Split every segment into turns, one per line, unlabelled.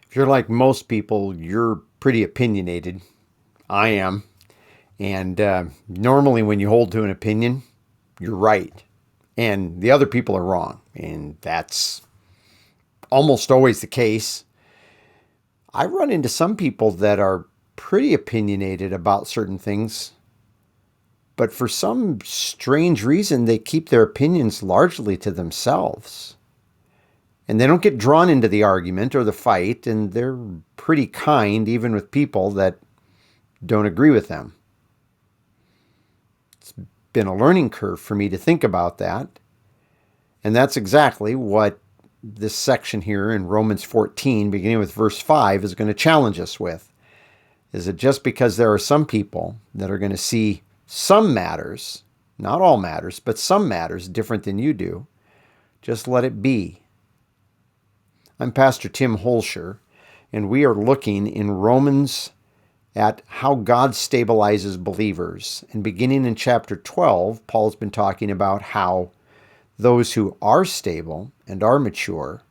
If you're like most people, you're pretty opinionated. I am. And normally, when you hold to an opinion, you're right. And the other people are wrong. And that's almost always the case. I run into some people that are pretty opinionated about certain things, but for some strange reason, they keep their opinions largely to themselves. And they don't get drawn into the argument or the fight, and they're pretty kind even with people that don't agree with them. It's been a learning curve for me to think about that. And that's exactly what this section here in Romans 14, beginning with verse 5, is going to challenge us with. Is it just because there are some people that are going to see some matters, not all matters, but some matters different than you do, just let it be. I'm Pastor Tim Holscher, and we are looking in Romans at how God stabilizes believers. And beginning in chapter 12, Paul's been talking about how those who are stable and are mature,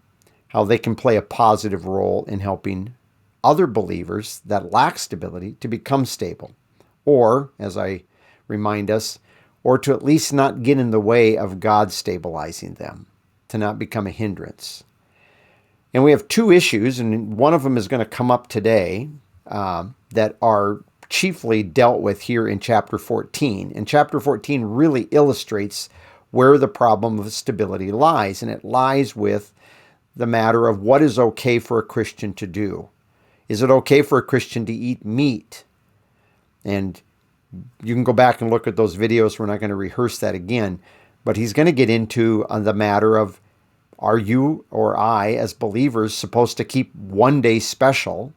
how they can play a positive role in helping other believers that lack stability to become stable. Or, as I remind us, or to at least not get in the way of God stabilizing them, to not become a hindrance. And we have two issues, and one of them is going to come up today that are chiefly dealt with here in chapter 14. And chapter 14 really illustrates where the problem of stability lies, and it lies with the matter of what is okay for a Christian to do. Is it okay for a Christian to eat meat? And you can go back and look at those videos. We're not going to rehearse that again, but he's going to get into the matter of, are you or I, as believers, supposed to keep one day special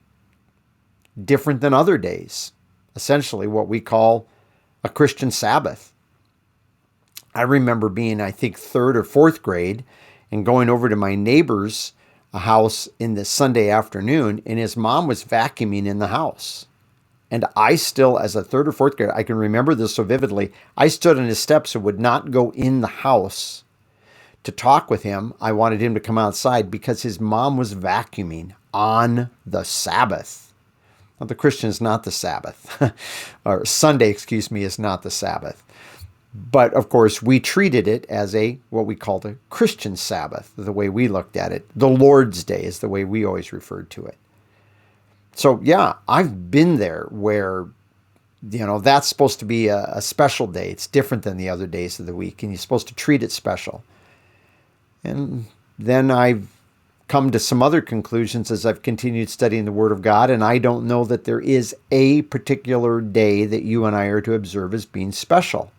different than other days? Essentially what we call a Christian Sabbath. I remember being, I think, third or fourth grade and going over to my neighbor's house in the Sunday afternoon, and his mom was vacuuming in the house. And I still, as a third or fourth grader, I can remember this so vividly, I stood on his steps and would not go in the house to talk with him. I wanted him to come outside because his mom was vacuuming on the Sabbath. Well, the Christian is not the Sabbath, or Sunday, excuse me, is not the Sabbath. But of course, we treated it as what we called a Christian Sabbath, the way we looked at it. The Lord's Day is the way we always referred to it. So yeah, I've been there where, that's supposed to be a special day. It's different than the other days of the week, and you're supposed to treat it special. And then I've come to some other conclusions as I've continued studying the Word of God, and I don't know that there is a particular day that you and I are to observe as being special.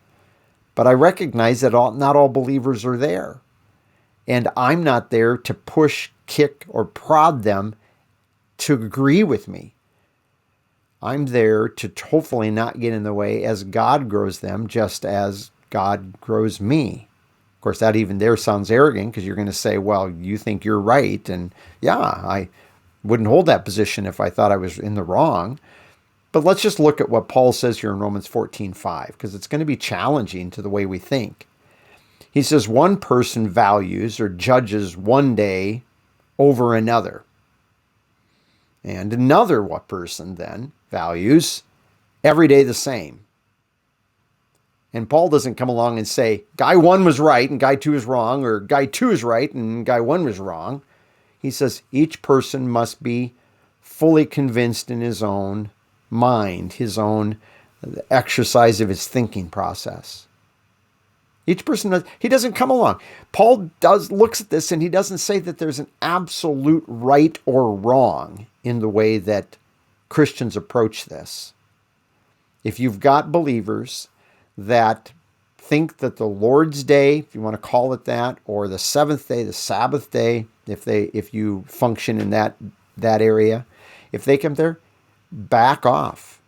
But I recognize that not all believers are there. And I'm not there to push, kick, or prod them to agree with me. I'm there to hopefully not get in the way as God grows them, just as God grows me. Of course, that even there sounds arrogant because you're going to say, well, you think you're right. And yeah, I wouldn't hold that position if I thought I was in the wrong. But let's just look at what Paul says here in Romans 14:5, because it's going to be challenging to the way we think. He says, one person values or judges one day over another. And another person then values every day the same. And Paul doesn't come along and say, guy one was right and guy two is wrong, or guy two is right and guy one was wrong. He says each person must be fully convinced in his own mind, his own exercise of his thinking process. Each person does. He doesn't come along. Paul looks at this and he doesn't say that there's an absolute right or wrong in the way that Christians approach this. If you've got believers that think that the Lord's Day, if you want to call it that, or the seventh day, the Sabbath day, if you function in that area, if they come there, back off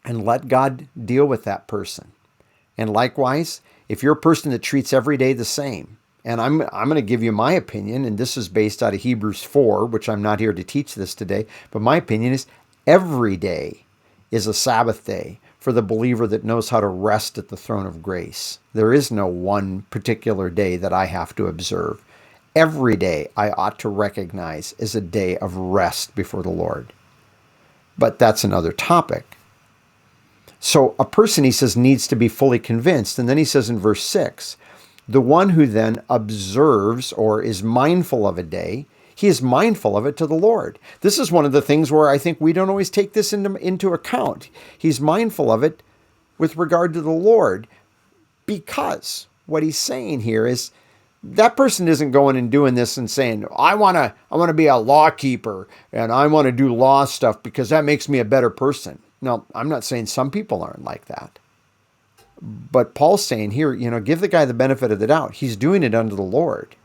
and let God deal with that person. And likewise, if you're a person that treats every day the same, and I'm going to give you my opinion, and this is based out of Hebrews 4, which I'm not here to teach this today, but my opinion is every day is a Sabbath day for the believer that knows how to rest at the throne of grace. There is no one particular day that I have to observe. Every day I ought to recognize as a day of rest before the Lord. But that's another topic. So a person, he says, needs to be fully convinced. And then he says in verse 6, the one who then observes or is mindful of a day, he is mindful of it to the Lord. This is one of the things where I think we don't always take this into account. He's mindful of it with regard to the Lord, because what he's saying here is that person isn't going and doing this and saying, I want to be a law keeper and I want to do law stuff because that makes me a better person. No, I'm not saying some people aren't like that. But Paul's saying here, give the guy the benefit of the doubt. He's doing it unto the Lord.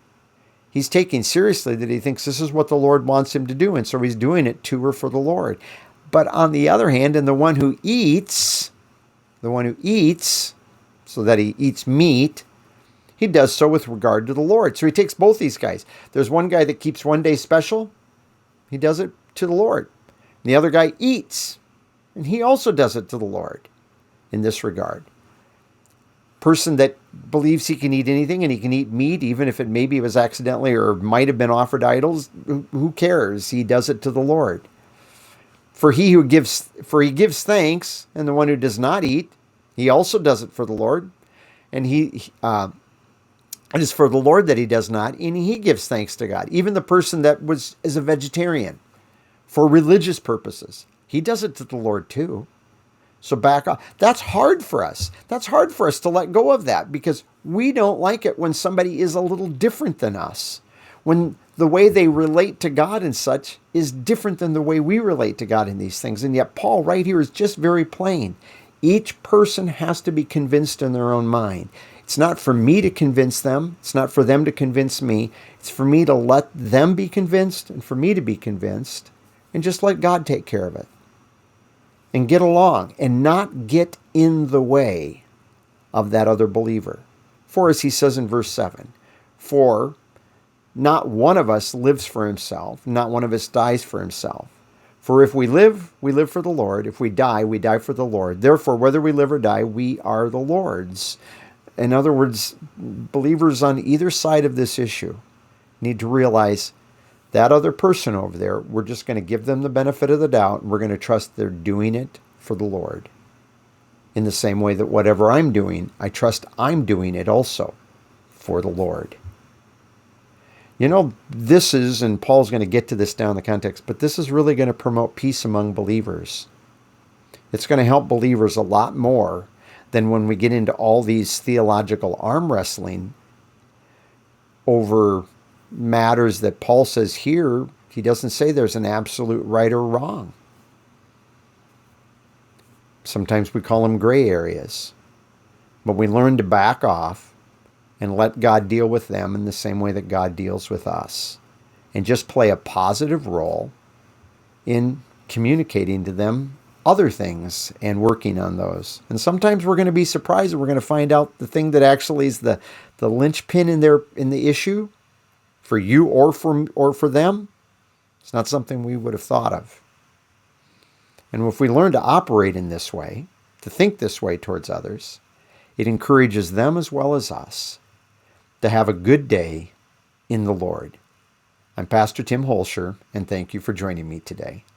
He's taking seriously that he thinks this is what the Lord wants him to do, and so he's doing it to or for the Lord. But on the other hand, and the one who eats, so that he eats meat, he does so with regard to the Lord. So he takes both these guys. There's one guy that keeps one day special. He does it to the Lord. And the other guy eats, and he also does it to the Lord in this regard. Person that believes he can eat anything and he can eat meat, even if it maybe was accidentally or might have been offered idols, who cares? He does it to the Lord. For he gives thanks, and the one who does not eat, he also does it for the Lord. And it is for the Lord that he does not, and he gives thanks to God. Even the person that is a vegetarian for religious purposes, he does it to the Lord too. So back off. That's hard for us. That's hard for us to let go of that, because we don't like it when somebody is a little different than us. When the way they relate to God and such is different than the way we relate to God in these things. And yet Paul right here is just very plain. Each person has to be convinced in their own mind. It's not for me to convince them. It's not for them to convince me. It's for me to let them be convinced and for me to be convinced, and just let God take care of it. And get along and not get in the way of that other believer. For as he says in verse 7, for not one of us lives for himself, not one of us dies for himself. For if we live for the Lord. If we die for the Lord. Therefore, whether we live or die, we are the Lord's. In other words, believers on either side of this issue need to realize that other person over there, we're just going to give them the benefit of the doubt, and we're going to trust they're doing it for the Lord. In the same way that whatever I'm doing, I trust I'm doing it also for the Lord. This is, and Paul's going to get to this down the context, but this is really going to promote peace among believers. It's going to help believers a lot more than when we get into all these theological arm wrestling over matters that Paul says here. He doesn't say there's an absolute right or wrong. Sometimes we call them gray areas. But we learn to back off and let God deal with them in the same way that God deals with us. And just play a positive role in communicating to them other things and working on those. And sometimes we're going to be surprised and we're going to find out the thing that actually is the linchpin in the issue for you or for them. It's not something we would have thought of. And if we learn to operate in this way, to think this way towards others, it encourages them as well as us to have a good day in the Lord. I'm Pastor Tim Holscher, and thank you for joining me today.